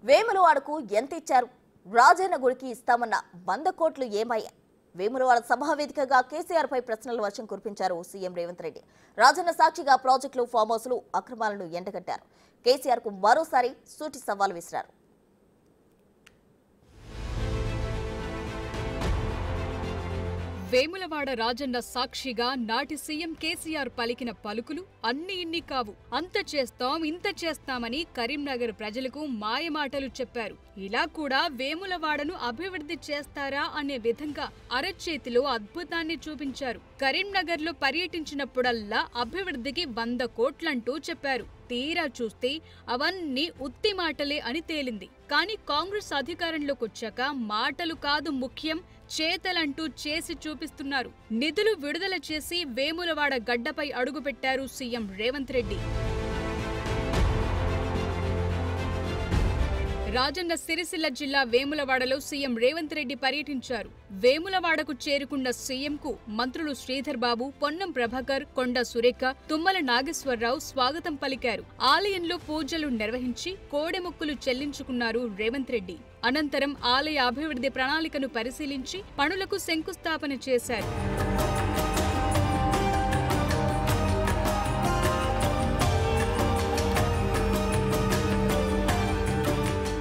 వేములవాడకు ఎంత ఇచ్చారు? రాజన్న గుడికి ఇస్తామన్న 100 కోట్లు ఏమయ్యాయి? వేములవాడ సభా వేదికగా కేసీఆర్ పై ప్రశ్నల వర్షం కురిపించారు సీఎం రేవంత్ రెడ్డి. రాజన్న సాక్షిగా ప్రాజెక్టులు, ఫామ్ హౌస్లు అక్రమాలను ఎండగట్టారు. కేసీఆర్ కు మరోసారి సూటి సవాల్ విసిరారు. వేములవాడ రాజన్న సాక్షిగా నాటి సీఎం కేసీఆర్ పలికిన పలుకులు అన్ని ఇన్ని కావు. అంత చేస్తాం ఇంత చేస్తామని కరీంనగర్ ప్రజలకు మాయమాటలు చెప్పారు. ఇలా కూడా వేములవాడను అభివృద్ధి చేస్తారా అనే విధంగా అరచేతిలో అద్భుతాన్ని చూపించారు. కరీంనగర్ లో పర్యటించినప్పుడల్లా అభివృద్ధికి 100 కోట్లంటూ చెప్పారు. తీరా చూస్తే అవన్నీ ఉత్తి మాటలే అని తేలింది. కానీ కాంగ్రెస్ అధికారంలోకి వచ్చాక మాటలు కాదు ముఖ్యం, చేతలంటూ చేసి చూపిస్తున్నారు. నిధులు విడుదల చేసి వేములవాడ గడ్డపై అడుగుపెట్టారు సీఎం రేవంత్ రెడ్డి. రాజన్న సిరిసిల్ల జిల్లా వేములవాడలో సీఎం రేవంత్ రెడ్డి పర్యటించారు. వేములవాడకు చేరుకున్న సీఎంకు మంత్రులు శ్రీధర్ బాబు, పొన్నం ప్రభాకర్, కొండ సురేఖ, తుమ్మల నాగేశ్వరరావు స్వాగతం పలికారు. ఆలయంలో పూజలు నిర్వహించి కోడెమొక్కులు చెల్లించుకున్నారు రేవంత్ రెడ్డి. అనంతరం ఆలయ అభివృద్ధి ప్రణాళికను పరిశీలించి పనులకు శంకుస్థాపన చేశారు.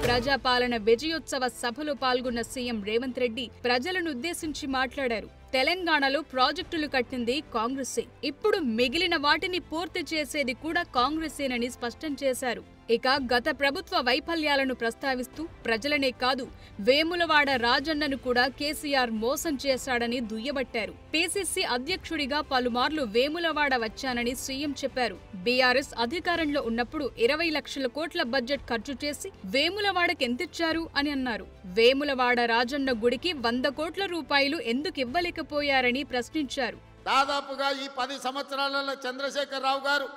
ప్రజాపాలన విజయోత్సవ సభలో పాల్గొన్న సీఎం రేవంత్ రెడ్డి ప్రజలను ఉద్దేశించి మాట్లాడారు. తెలంగాణలో ప్రాజెక్టులు కట్టింది కాంగ్రెసే, ఇప్పుడు మిగిలిన వాటిని పూర్తి చేసేది కూడా కాంగ్రెసేనని స్పష్టం చేశారు. ఇక గత ప్రభుత్వ వైఫల్యాలను ప్రస్తావిస్తూ ప్రజలనే కాదు వేములవాడ రాజన్నను కూడా కేసీఆర్ మోసం చేశాడని దుయ్యబట్టారు. పీసీసీ అధ్యక్షుడిగా పలుమార్లు వేములవాడ వచ్చానని సీఎం చెప్పారు. బీఆర్ఎస్ అధికారంలో ఉన్నప్పుడు 20 లక్షల కోట్ల బడ్జెట్ ఖర్చు చేసి వేములవాడకెంతిచ్చారు అని అన్నారు. వేములవాడ రాజన్న గుడికి 100 కోట్ల రూపాయలు ఎందుకు ఇవ్వలేకపోయారని ప్రశ్నించారు. దాదాపుగా ఈ 10 సంవత్సరాలలో చంద్రశేఖరరావు గారు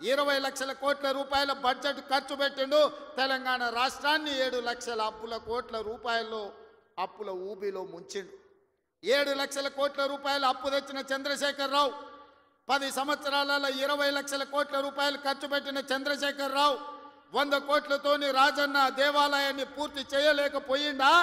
20 లక్షల కోట్ల రూపాయల బడ్జెట్ ఖర్చు పెట్టిండు. తెలంగాణ రాష్ట్రాన్ని 7 లక్షల కోట్ల రూపాయల్లో అప్పుల ఊబిలో ముంచిండు. 7 లక్షల కోట్ల రూపాయల అప్పు తెచ్చిన చంద్రశేఖరరావు, 10 సంవత్సరాలలో 20 లక్షల కోట్ల రూపాయలు ఖర్చు పెట్టిన చంద్రశేఖరరావు 100 కోట్లతోని రాజన్న దేవాలయాన్ని పూర్తి చేయలేకపోయిందా?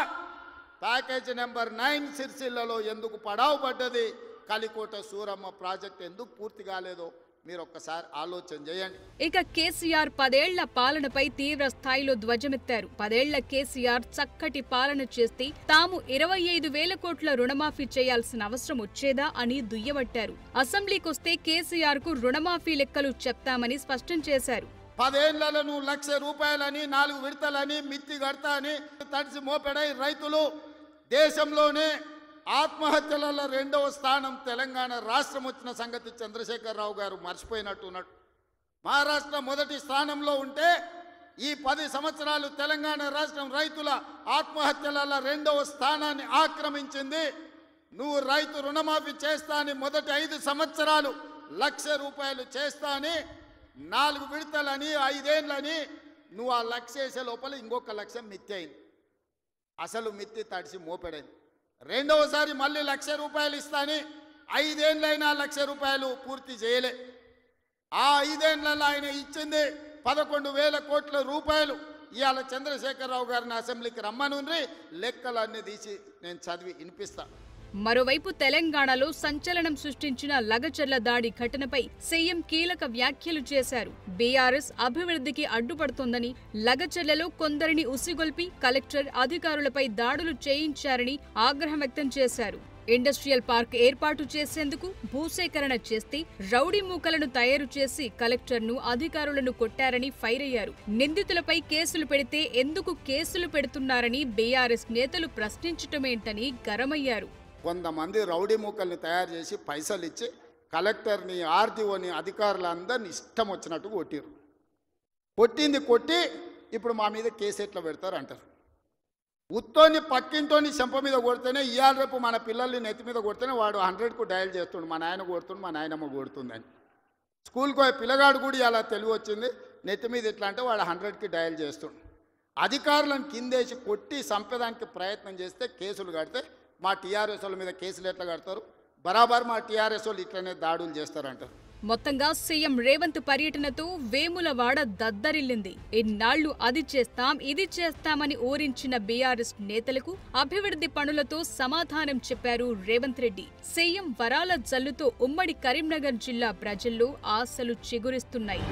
ప్యాకేజ్ నెంబర్ 9 సిరిసిల్లలో ఎందుకు పడావు పడ్డది? కలికోట సూరమ్మ ప్రాజెక్ట్ ఎందుకు పూర్తి కాలేదో మీరు ఒక్కసారి ఆలోచన చేయండి. ఇక కేసీఆర్ 10 ఏళ్ల పాలనపై తీవ్ర స్థాయిలో ధ్వజమెత్తారు. 10 ఏళ్ల కేసీఆర్ చక్కటి పాలన చేస్తే తాము 25,000 కోట్ల రుణమాఫీ చేయాల్సిన అవసరం వచ్చేదా అని దుయ్యబట్టారు. అసెంబ్లీకొస్తే కేసీఆర్ కు రుణమాఫీ లెక్కలు చెప్తామని స్పష్టం చేశారు. 10 ఏళ్లలో 1 లక్ష రూపాయలని 4 విడతలని మిత్తి కడతా అని తడిసి మోపెడై రైతులు దేశంలోనే ఆత్మహత్యలలో 2వ స్థానం తెలంగాణ రాష్ట్రం వచ్చిన సంగతి చంద్రశేఖరరావు గారు మర్చిపోయినట్టున్నాడు. మహారాష్ట్ర మొదటి స్థానంలో ఉంటే ఈ 10 సంవత్సరాలు తెలంగాణ రాష్ట్రం రైతుల ఆత్మహత్యలలో 2వ స్థానాన్ని ఆక్రమించింది. నువ్వు రైతు రుణమాఫీ చేస్తా అని మొదటి 5 సంవత్సరాలు 1 లక్ష రూపాయలు చేస్తా అని 4 విడతలని 5 ఏళ్ళని నువ్వు ఆ 1 లక్ష చేసే లోపల ఇంకొక 1 లక్ష మిత్తి అయింది. అసలు మిత్తి తడిసి మోపెడైంది. రెండవసారి మళ్ళీ 1 లక్ష రూపాయలు ఇస్తాని 5 ఏళ్ళైనా 1 లక్ష రూపాయలు పూర్తి చేయలే. ఆ 5 ఏళ్లలో ఆయన ఇచ్చింది 11,000 కోట్ల రూపాయలు. ఇవాళ చంద్రశేఖరరావు గారిని అసెంబ్లీకి రమ్మనుండ్రి, లెక్కలన్నీ తీసి నేను చదివి వినిపిస్తా. మరోవైపు తెలంగాణలో సంచలనం సృష్టించిన లగచర్ల దాడి ఘటనపై సీఎం కీలక వ్యాఖ్యలు చేశారు. బీఆర్ఎస్ అభివృద్ధికి అడ్డుపడుతోందని, లగచర్లలో కొందరిని ఉసిగొల్పి కలెక్టర్ అధికారులపై దాడులు చేయించారని ఆగ్రహం వ్యక్తం చేశారు. ఇండస్ట్రియల్ పార్క్ ఏర్పాటు చేసేందుకు భూసేకరణ చేస్తే రౌడీ మూకలను తయారు చేసి కలెక్టర్ను, అధికారులను కొట్టారని ఫైర్ అయ్యారు. నిందితులపై కేసులు పెడితే ఎందుకు కేసులు పెడుతున్నారని బీఆర్ఎస్ నేతలు ప్రశ్నించటమేంటని గరమయ్యారు. కొంతమంది రౌడీ మూకల్ని తయారు చేసి పైసలు ఇచ్చి కలెక్టర్ని, ఆర్డీఓని, అధికారులందరినీ ఇష్టం వచ్చినట్టు కొట్టిరు. కొట్టి ఇప్పుడు మా మీద కేసు ఎట్లా పెడతారు అంటారు. ఉత్తోని పక్కింటోని చెంప మీద కొడితేనే ఇవాళ రేపు మన పిల్లల్ని నెత్తి మీద కొడితేనే వాడు 100కు డయల్ చేస్తుండు, మా నాయన కొడుతుండు, మా నాయనమ్మ కొడుతుందని. స్కూల్కి పోయే పిల్లగాడు కూడా ఇలా తెలివి వచ్చింది, నెత్తి మీద ఇట్లా అంటే వాడు 100కి డయల్ చేస్తుండు. అధికారులను కిందేసి కొట్టి చంపేదానికి ప్రయత్నం చేస్తే కేసులు కడితే మా టీఆర్ఎస్ వాళ్ళ మీద కేసులు ఎట్లా కడతారు? బరాబర్ మా టీఆర్ఎస్ వాళ్ళు ఇట్లనే దాడులు చేస్తారంటారు. మొత్తంగా సీఎం రేవంత్ పర్యటనతో వేములవాడ దద్దరిల్లింది. ఇన్నాళ్లు అది చేస్తాం ఇది చేస్తామని ఊరించిన బీఆర్ఎస్ నేతలకు అభివృద్ధి పనులతో సమాధానం చెప్పారు రేవంత్ రెడ్డి. సీఎం వరాల జల్లుతో ఉమ్మడి కరీంనగర్ జిల్లా ప్రజల్లో ఆశలు చిగురిస్తున్నాయి.